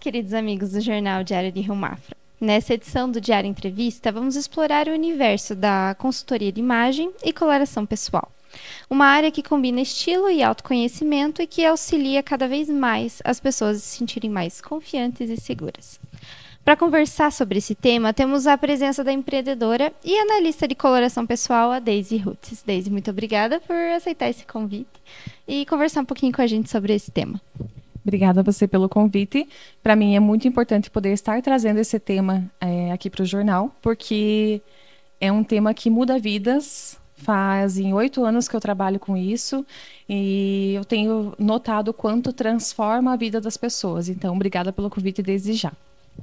queridos amigos do Jornal Diário de Rio Mafra. Nessa edição do Diário Entrevista, vamos explorar o universo da consultoria de imagem e coloração pessoal. Uma área que combina estilo e autoconhecimento e que auxilia cada vez mais as pessoas a se sentirem mais confiantes e seguras. Para conversar sobre esse tema, temos a presença da empreendedora e analista de coloração pessoal, a Daisy Rutz. Daisy, muito obrigada por aceitar esse convite e conversar um pouquinho com a gente sobre esse tema. Obrigada a você pelo convite. Para mim é muito importante poder estar trazendo esse tema aqui para o jornal, porque é um tema que muda vidas. Fazem 8 anos que eu trabalho com isso e eu tenho notado o quanto transforma a vida das pessoas. Então, obrigada pelo convite desde já.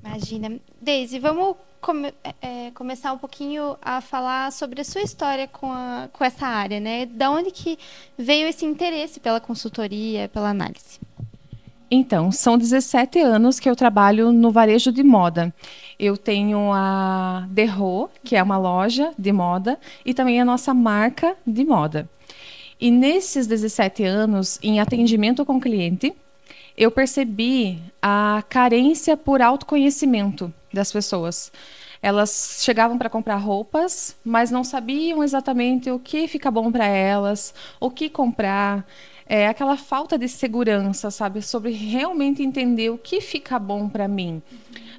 Imagina. Daisy, vamos começar um pouquinho a falar sobre a sua história com essa área, né? Da onde que veio esse interesse pela consultoria, pela análise? Então, são 17 anos que eu trabalho no varejo de moda. Eu tenho a Derro, que é uma loja de moda, e também a nossa marca de moda. E nesses 17 anos, em atendimento com cliente, eu percebi a carência por autoconhecimento das pessoas. Elas chegavam para comprar roupas, mas não sabiam exatamente o que fica bom para elas, o que comprar. Aquela falta de segurança, sabe? Sobre realmente entender o que fica bom para mim.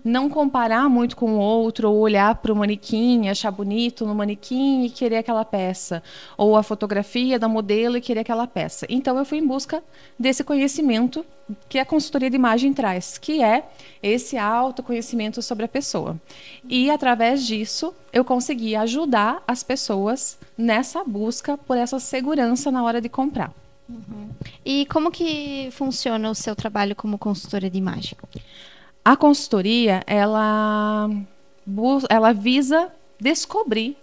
Não comparar muito com o outro, ou olhar para o manequim, achar bonito no manequim e querer aquela peça. Ou a fotografia da modelo e querer aquela peça. Então, eu fui em busca desse conhecimento que a consultoria de imagem traz, que é esse autoconhecimento sobre a pessoa. E, através disso, eu consegui ajudar as pessoas nessa busca por essa segurança na hora de comprar. Uhum. E como que funciona o seu trabalho como consultora de imagem? A consultoria, ela visa descobrir,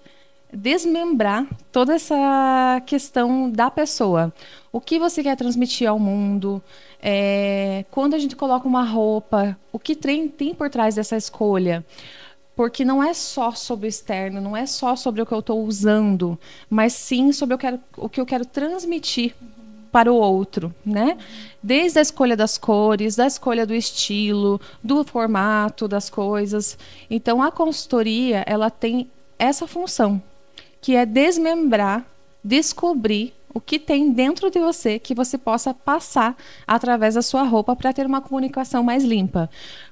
desmembrar toda essa questão da pessoa. O que você quer transmitir ao mundo? Quando a gente coloca uma roupa, o que tem por trás dessa escolha? Porque não é só sobre o externo, não é só sobre o que eu estou usando, mas sim sobre o que eu quero transmitir para o outro, né? Desde a escolha das cores, da escolha do estilo, do formato das coisas. Então, a consultoria, ela tem essa função, que é desmembrar, descobrir o que tem dentro de você que você possa passar através da sua roupa para ter uma comunicação mais limpa.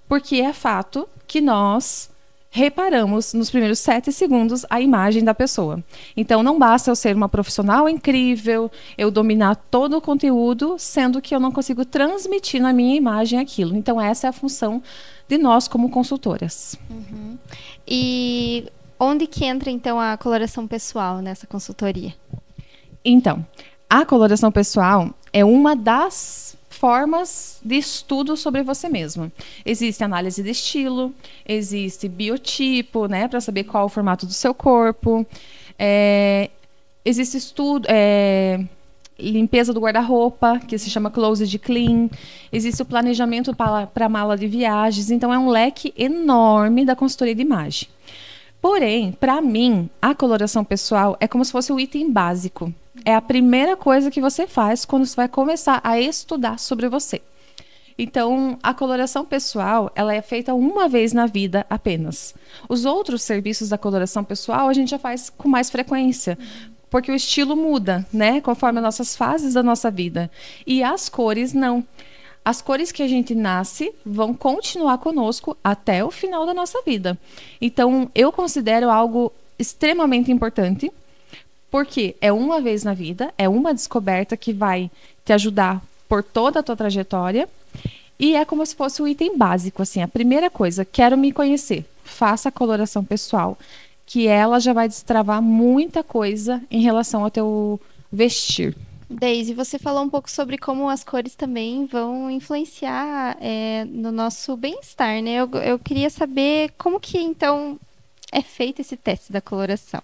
Porque é fato que nós reparamos nos primeiros 7 segundos a imagem da pessoa. Então, não basta eu ser uma profissional incrível, eu dominar todo o conteúdo, sendo que eu não consigo transmitir na minha imagem aquilo. Então, essa é a função de nós como consultoras. Uhum. E onde que entra, então, a coloração pessoal nessa consultoria? Então, a coloração pessoal é uma das formas de estudo sobre você mesmo. Existe análise de estilo, existe biotipo, né, para saber qual é o formato do seu corpo. Existe estudo, limpeza do guarda-roupa, que se chama closet clean. Existe o planejamento para mala de viagens. Então, é um leque enorme da consultoria de imagem. Porém, para mim, a coloração pessoal é como se fosse o item básico. É a primeira coisa que você faz quando você vai começar a estudar sobre você. Então, a coloração pessoal, ela é feita uma vez na vida apenas. Os outros serviços da coloração pessoal, a gente já faz com mais frequência, porque o estilo muda, né, conforme as nossas fases da nossa vida. E as cores, não. As cores que a gente nasce vão continuar conosco até o final da nossa vida. Então, eu considero algo extremamente importante, porque é uma vez na vida, é uma descoberta que vai te ajudar por toda a tua trajetória e é como se fosse um item básico, assim, a primeira coisa, quero me conhecer, faça a coloração pessoal, que ela já vai destravar muita coisa em relação ao teu vestir. Daisy, você falou um pouco sobre como as cores também vão influenciar no nosso bem-estar, né? Eu queria saber como que, então, é feito esse teste da coloração.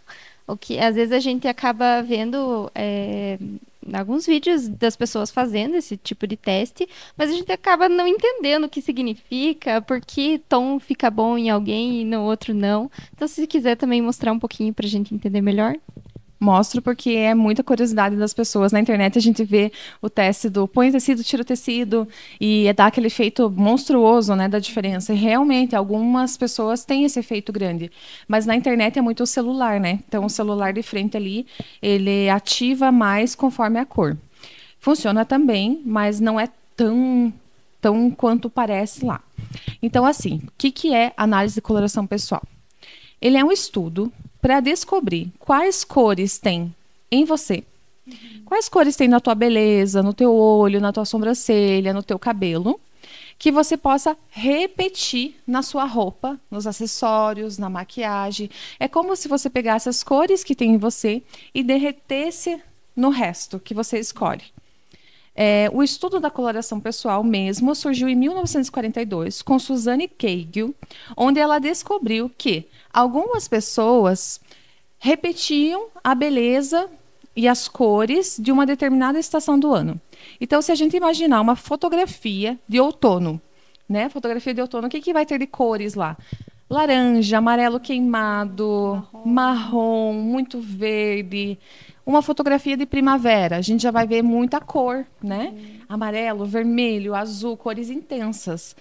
O que às vezes a gente acaba vendo alguns vídeos das pessoas fazendo esse tipo de teste, mas a gente acaba não entendendo o que significa, por que tom fica bom em alguém e no outro não. Então, se quiser também mostrar um pouquinho para a gente entender melhor. Mostro porque é muita curiosidade das pessoas. Na internet a gente vê o teste do põe o tecido, tira o tecido, e dá aquele efeito monstruoso, né, da diferença. E realmente, algumas pessoas têm esse efeito grande. Mas na internet é muito o celular, né? Então o celular de frente ali, ele ativa mais conforme a cor. Funciona também, mas não é tão quanto parece lá. Então, assim, o que é análise de coloração pessoal? Ele é um estudo para descobrir quais cores tem em você, quais cores tem na tua beleza, no teu olho, na tua sobrancelha, no teu cabelo, que você possa repetir na sua roupa, nos acessórios, na maquiagem. É como se você pegasse as cores que tem em você e derretesse no resto que você escolhe. O estudo da coloração pessoal mesmo surgiu em 1942 com Suzanne Cagle, onde ela descobriu que algumas pessoas repetiam a beleza e as cores de uma determinada estação do ano. Então, se a gente imaginar uma fotografia de outono, né? Fotografia de outono, o que vai ter de cores lá? Laranja, amarelo queimado, marrom, muito verde. Uma fotografia de primavera, a gente já vai ver muita cor, né? Amarelo, vermelho, azul, cores intensas.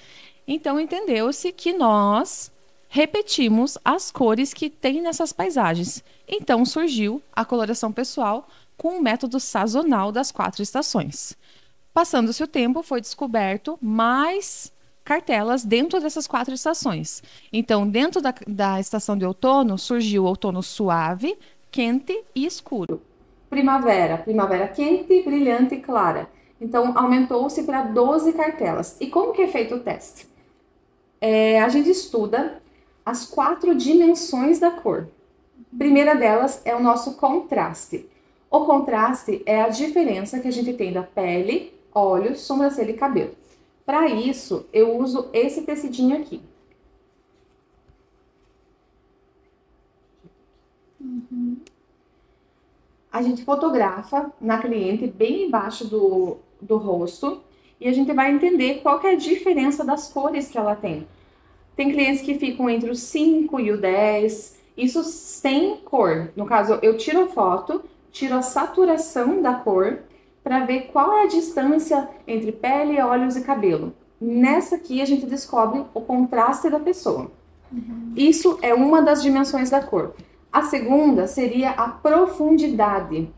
Então, entendeu-se que nós repetimos as cores que tem nessas paisagens. Então, surgiu a coloração pessoal com o método sazonal das 4 estações. Passando-se o tempo, foi descoberto mais cartelas dentro dessas 4 estações. Então, dentro da estação de outono, surgiu o outono suave, quente e escuro. Primavera quente, brilhante e clara. Então, aumentou-se para 12 cartelas. E como que é feito o teste? A gente estuda as 4 dimensões da cor. A primeira delas é o nosso contraste. O contraste é a diferença que a gente tem da pele, olhos, sobrancelha e cabelo. Para isso, eu uso esse tecidinho aqui. A gente fotografa na cliente bem embaixo do rosto e a gente vai entender qual que é a diferença das cores que ela tem. Tem clientes que ficam entre o 5 e o 10, isso sem cor. No caso, eu tiro a foto, tiro a saturação da cor para ver qual é a distância entre pele, olhos e cabelo. Nessa aqui a gente descobre o contraste da pessoa. Isso é uma das dimensões da cor. A segunda seria a profundidade.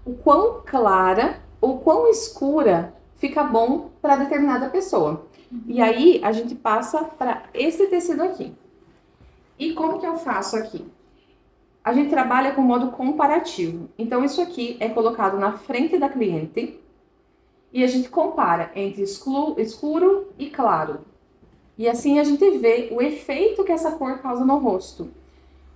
O quão clara ou quão escura fica bom para determinada pessoa. E aí a gente passa para esse tecido aqui. E como que eu faço aqui? A gente trabalha com modo comparativo. Então isso aqui é colocado na frente da cliente e a gente compara entre escuro e claro. E assim a gente vê o efeito que essa cor causa no rosto.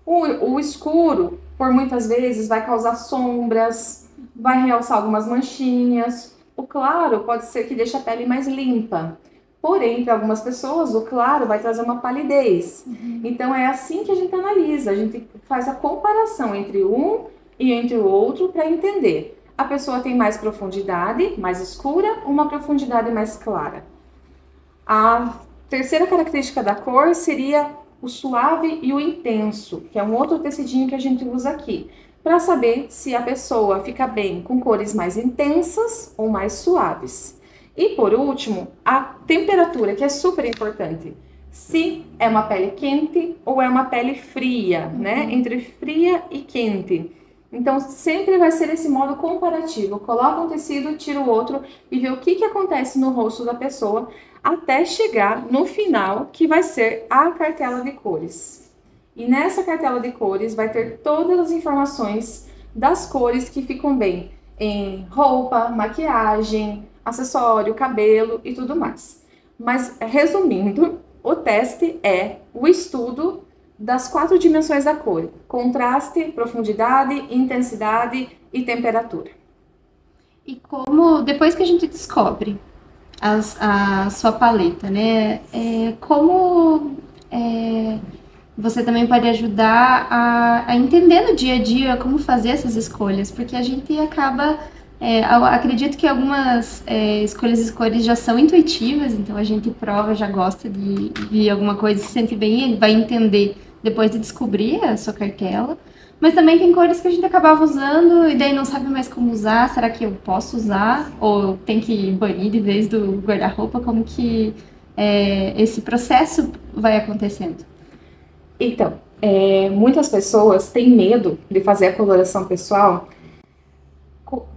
O escuro, por muitas vezes, vai causar sombras, vai realçar algumas manchinhas. O claro pode ser que deixe a pele mais limpa. Porém, para algumas pessoas, o claro vai trazer uma palidez. Então, é assim que a gente analisa. A gente faz a comparação entre um e entre o outro para entender. A pessoa tem mais profundidade, mais escura, ou uma profundidade mais clara. A terceira característica da cor seria o suave e o intenso, que é um outro tecidinho que a gente usa aqui, para saber se a pessoa fica bem com cores mais intensas ou mais suaves. E por último, a temperatura, que é super importante. Se é uma pele quente ou é uma pele fria, né? Entre fria e quente. Então, sempre vai ser esse modo comparativo. Coloca um tecido, tira o outro e vê o que acontece no rosto da pessoa até chegar no final, que vai ser a cartela de cores. E nessa cartela de cores vai ter todas as informações das cores que ficam bem em roupa, maquiagem, acessório, cabelo e tudo mais. Mas, resumindo, o teste é o estudo das 4 dimensões da cor: contraste, profundidade, intensidade e temperatura. E como, depois que a gente descobre a sua paleta, né, você também pode ajudar a entender no dia a dia como fazer essas escolhas, porque a gente acaba... eu acredito que algumas escolhas e cores já são intuitivas, então a gente prova, já gosta de alguma coisa, se sente bem e vai entender depois de descobrir a sua cartela. Mas também tem cores que a gente acabava usando e daí não sabe mais como usar. Será que eu posso usar? Ou tem que banir de vez do guarda-roupa? Como que esse processo vai acontecendo? Então, muitas pessoas têm medo de fazer a coloração pessoal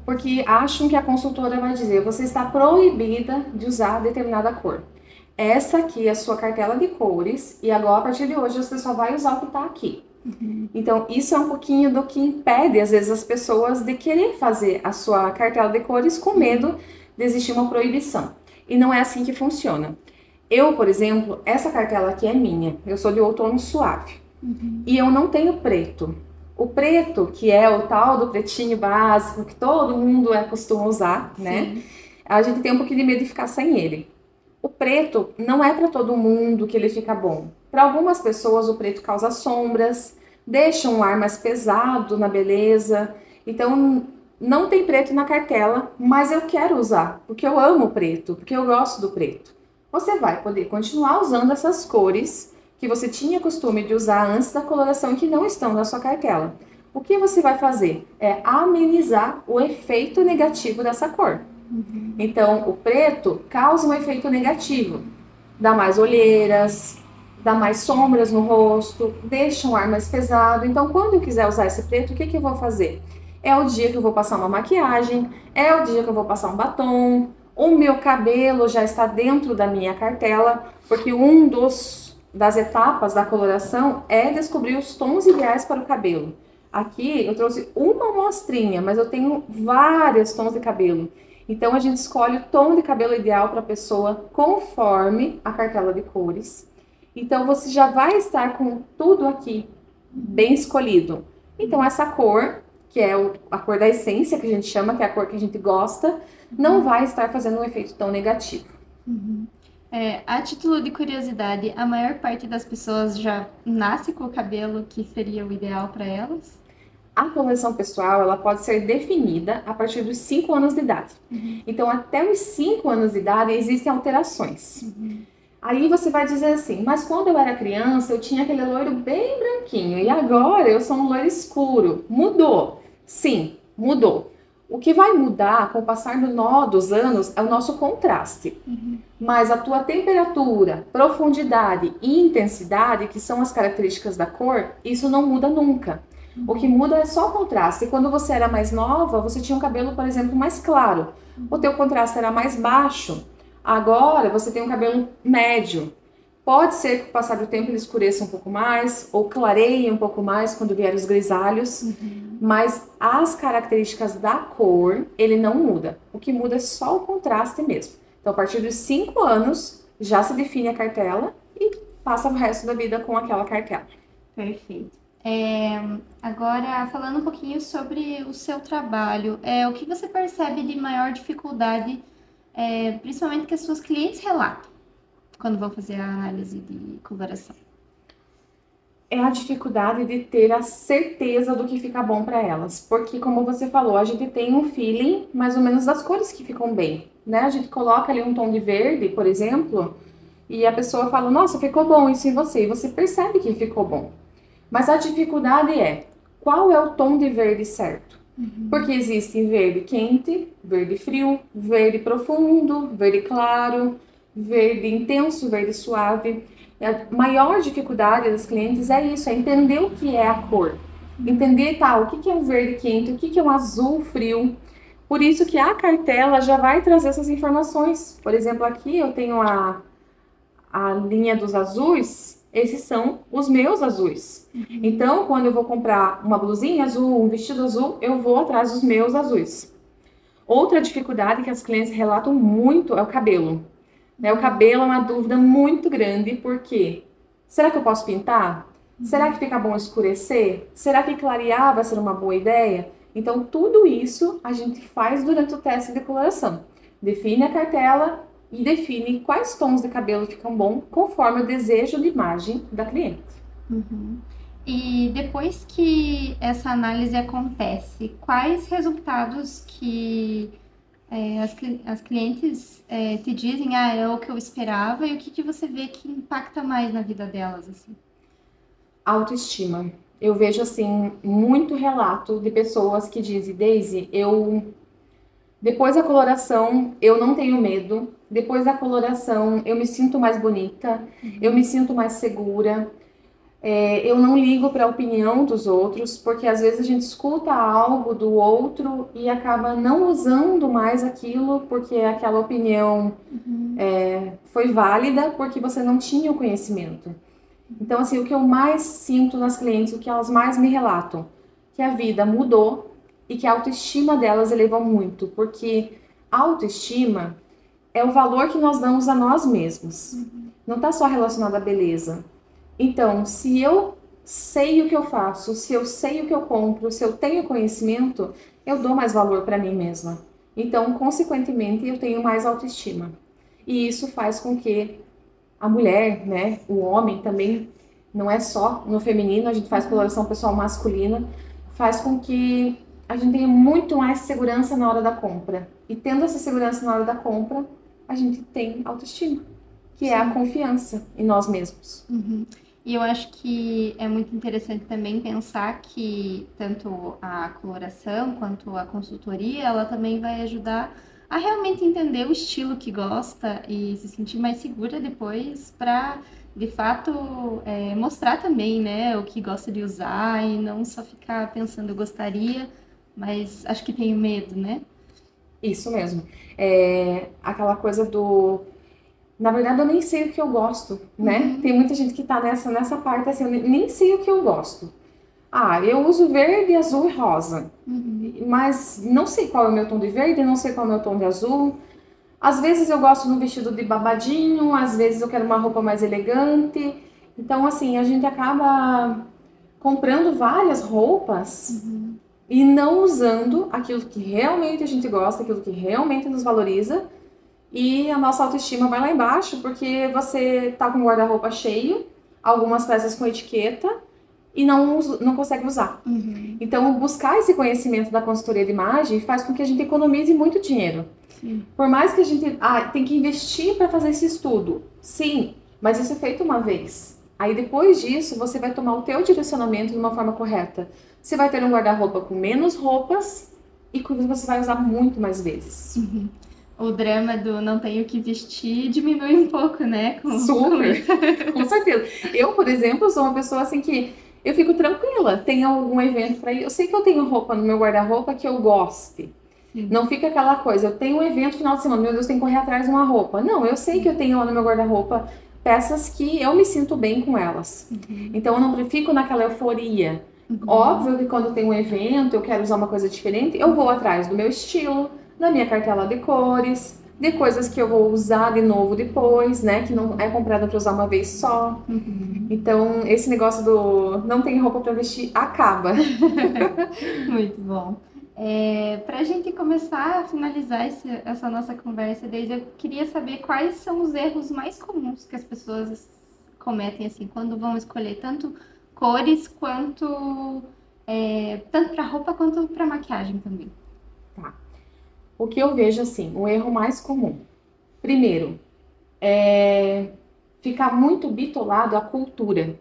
porque acham que a consultora vai dizer: você está proibida de usar determinada cor. Essa aqui é a sua cartela de cores e agora, a partir de hoje, você só vai usar o que está aqui. Então, isso é um pouquinho do que impede, às vezes, as pessoas de querer fazer a sua cartela de cores com medo de existir uma proibição. E não é assim que funciona. Eu, por exemplo, essa cartela aqui é minha. Eu sou de outono suave. E eu não tenho preto. O preto, que é o tal do pretinho básico, que todo mundo costuma usar, né? A gente tem um pouquinho de medo de ficar sem ele. O preto não é para todo mundo que ele fica bom. Para algumas pessoas, o preto causa sombras, deixa um ar mais pesado na beleza. Então, não tem preto na cartela, mas eu quero usar, porque eu amo o preto, porque eu gosto do preto. Você vai poder continuar usando essas cores que você tinha costume de usar antes da coloração e que não estão na sua cartela. O que você vai fazer é amenizar o efeito negativo dessa cor. Então, o preto causa um efeito negativo. Dá mais olheiras, dá mais sombras no rosto, deixa um ar mais pesado. Então, quando eu quiser usar esse preto, o que eu vou fazer? É o dia que eu vou passar uma maquiagem, é o dia que eu vou passar um batom, o meu cabelo já está dentro da minha cartela, porque das etapas da coloração é descobrir os tons ideais para o cabelo. Aqui eu trouxe uma amostrinha, mas eu tenho vários tons de cabelo. Então a gente escolhe o tom de cabelo ideal para a pessoa conforme a cartela de cores. Então você já vai estar com tudo aqui bem escolhido. Então essa cor, que é a cor da essência, que a gente chama, que é a cor que a gente gosta, não vai estar fazendo um efeito tão negativo. A título de curiosidade, a maior parte das pessoas já nasce com o cabelo que seria o ideal para elas? A coloração pessoal, ela pode ser definida a partir dos 5 anos de idade. Então, até os 5 anos de idade, existem alterações. Aí você vai dizer assim, mas quando eu era criança, eu tinha aquele loiro bem branquinho, e agora eu sou um loiro escuro. Mudou? Sim, mudou. O que vai mudar com o passar dos anos é o nosso contraste. Mas a tua temperatura, profundidade e intensidade, que são as características da cor, isso não muda nunca. O que muda é só o contraste. E quando você era mais nova, você tinha um cabelo, por exemplo, mais claro. O teu contraste era mais baixo. Agora você tem um cabelo médio. Pode ser que com o passar do tempo ele escureça um pouco mais ou clareie um pouco mais quando vier os grisalhos. Mas as características da cor, ele não muda. O que muda é só o contraste mesmo. Então, a partir dos 5 anos, já se define a cartela e passa o resto da vida com aquela cartela. Perfeito. Agora, falando um pouquinho sobre o seu trabalho, o que você percebe de maior dificuldade, principalmente que as suas clientes relatam quando vão fazer a análise de coloração? É a dificuldade de ter a certeza do que fica bom para elas. Porque, como você falou, a gente tem um feeling mais ou menos das cores que ficam bem, né? A gente coloca ali um tom de verde, por exemplo, e a pessoa fala, nossa, ficou bom isso em você. E você percebe que ficou bom. Mas a dificuldade é, qual é o tom de verde certo? Porque existe verde quente, verde frio, verde profundo, verde claro, verde intenso, verde suave. A maior dificuldade das clientes é isso, é entender o que é a cor. Entender, o que é um verde quente, o que é um azul frio. Por isso que a cartela já vai trazer essas informações. Por exemplo, aqui eu tenho a linha dos azuis, esses são os meus azuis. Então, quando eu vou comprar uma blusinha azul, um vestido azul, eu vou atrás dos meus azuis. Outra dificuldade que as clientes relatam muito é o cabelo. O cabelo é uma dúvida muito grande, porque será que eu posso pintar? Será que fica bom escurecer? Será que clarear vai ser uma boa ideia? Então, tudo isso a gente faz durante o teste de coloração. Define a cartela e define quais tons de cabelo ficam bom conforme o desejo de imagem da cliente. E depois que essa análise acontece, quais resultados que as clientes te dizem, é o que eu esperava, e o que você vê que impacta mais na vida delas, assim? Autoestima. eu vejo assim muito relato de pessoas que dizem, Daisy, depois da coloração eu não tenho medo, depois da coloração eu me sinto mais bonita, eu me sinto mais segura. Eu não ligo para a opinião dos outros, porque às vezes a gente escuta algo do outro e acaba não usando mais aquilo porque aquela opinião foi válida porque você não tinha o conhecimento. Então, assim, o que eu mais sinto nas clientes, o que elas mais me relatam, que a vida mudou e que a autoestima delas elevou muito, porque a autoestima é o valor que nós damos a nós mesmos. Não está só relacionado à beleza. Então, se eu sei o que eu faço, se eu sei o que eu compro, se eu tenho conhecimento, eu dou mais valor para mim mesma. Então, consequentemente, eu tenho mais autoestima. E isso faz com que a mulher, né, o homem também, não é só no feminino, a gente faz coloração pessoal masculina, faz com que a gente tenha muito mais segurança na hora da compra. E tendo essa segurança na hora da compra, a gente tem autoestima, que é a confiança em nós mesmos. E eu acho que é muito interessante também pensar que tanto a coloração quanto a consultoria, ela também vai ajudar a realmente entender o estilo que gosta e se sentir mais segura depois para, de fato, mostrar também, né, o que gosta de usar e não só ficar pensando eu gostaria, mas acho que tenho medo, né? Isso mesmo. Aquela coisa do... Na verdade, eu nem sei o que eu gosto, né? Tem muita gente que tá nessa parte assim, eu nem sei o que eu gosto. Ah, eu uso verde, azul e rosa. Mas não sei qual é o meu tom de verde, não sei qual é o meu tom de azul. Às vezes eu gosto de um vestido de babadinho, às vezes eu quero uma roupa mais elegante. Então, assim, a gente acaba comprando várias roupas e não usando aquilo que realmente a gente gosta, aquilo que realmente nos valoriza. E a nossa autoestima vai lá embaixo, porque você tá com o guarda-roupa cheio, algumas peças com etiqueta, e não consegue usar. Então, buscar esse conhecimento da consultoria de imagem faz com que a gente economize muito dinheiro. Por mais que a gente tem que investir para fazer esse estudo, sim, mas isso é feito uma vez. Aí depois disso, você vai tomar o teu direcionamento de uma forma correta. Você vai ter um guarda-roupa com menos roupas e que você vai usar muito mais vezes. O drama do não tenho que vestir diminui um pouco, né? Super, com certeza. Eu, por exemplo, sou uma pessoa assim que eu fico tranquila. Tem algum evento para ir, eu sei que eu tenho roupa no meu guarda-roupa que eu goste. Não fica aquela coisa, eu tenho um evento final de semana, meu Deus, tem que correr atrás de uma roupa. Não, eu sei que eu tenho lá no meu guarda-roupa peças que eu me sinto bem com elas. Então eu não fico naquela euforia. Óbvio que quando tem um evento, eu quero usar uma coisa diferente, eu vou atrás do meu estilo, da minha cartela de cores, de coisas que eu vou usar de novo depois, né? Que não é comprada para usar uma vez só. Então, esse negócio do não tem roupa para vestir acaba. Muito bom. Para a gente começar a finalizar essa nossa conversa, Deise, eu queria saber quais são os erros mais comuns que as pessoas cometem assim quando vão escolher tanto cores quanto tanto para roupa quanto para maquiagem também. Tá. O que eu vejo assim, o erro mais comum. Primeiro, ficar muito bitolado à cultura.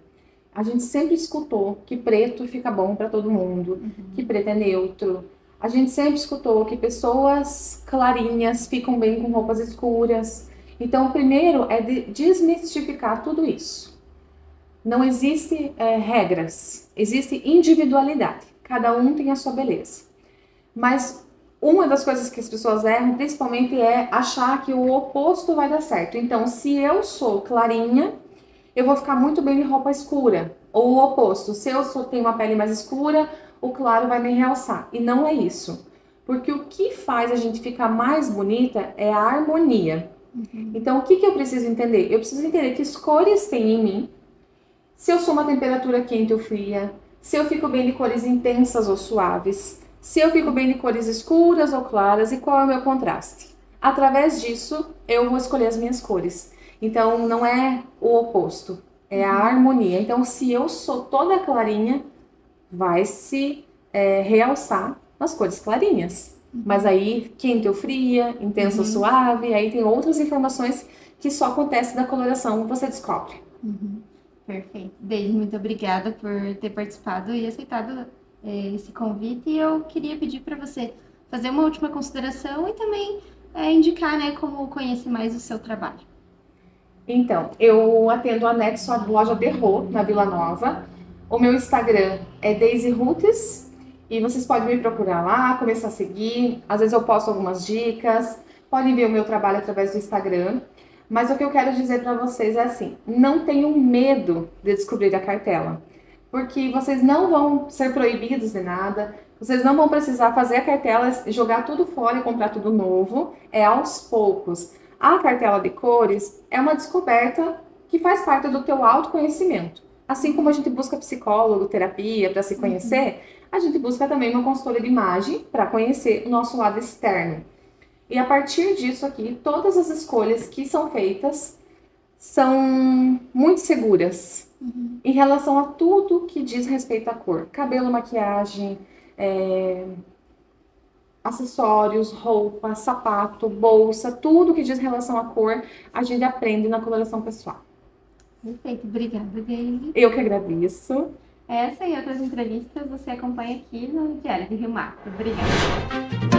A gente sempre escutou que preto fica bom para todo mundo, que preto é neutro. A gente sempre escutou que pessoas clarinhas ficam bem com roupas escuras. Então, o primeiro é desmistificar tudo isso. Não existe regras, existe individualidade. Cada um tem a sua beleza. Mas uma das coisas que as pessoas erram, principalmente, é achar que o oposto vai dar certo. Então, se eu sou clarinha, eu vou ficar muito bem em roupa escura. Ou o oposto, se eu tenho uma pele mais escura, o claro vai me realçar. E não é isso. Porque o que faz a gente ficar mais bonita é a harmonia. Então, o que eu preciso entender? Eu preciso entender que cores tem em mim. Se eu sou uma temperatura quente ou fria. Se eu fico bem de cores intensas ou suaves. Se eu fico bem de cores escuras ou claras. E qual é o meu contraste? Através disso, eu vou escolher as minhas cores. Então, não é o oposto. É a harmonia. Então, se eu sou toda clarinha, vai se realçar nas cores clarinhas. Mas aí, quente ou fria, intensa ou suave, aí tem outras informações que só acontece na coloração, você descobre. Perfeito. Deise, muito obrigada por ter participado e aceitado esse convite. E eu queria pedir para você fazer uma última consideração e também indicar, né, como conhecer mais o seu trabalho. Então, eu atendo anexo à loja Derro, na Vila Nova. O meu Instagram é Deise Rutes e vocês podem me procurar lá, começar a seguir. Às vezes eu posto algumas dicas, podem ver o meu trabalho através do Instagram. Mas o que eu quero dizer para vocês é assim, não tenham medo de descobrir a cartela, porque vocês não vão ser proibidos de nada, vocês não vão precisar fazer a cartela, jogar tudo fora e comprar tudo novo, é aos poucos. A cartela de cores é uma descoberta que faz parte do teu autoconhecimento. Assim como a gente busca psicólogo, terapia para se conhecer, a gente busca também uma consultora de imagem para conhecer o nosso lado externo. E a partir disso aqui, todas as escolhas que são feitas são muito seguras em relação a tudo que diz respeito à cor. Cabelo, maquiagem, acessórios, roupa, sapato, bolsa, tudo que diz relação à cor, a gente aprende na coloração pessoal. Perfeito, obrigada, Deise. Eu que agradeço. Essa e outras entrevistas você acompanha aqui no Diário de Rio Macro. Obrigada.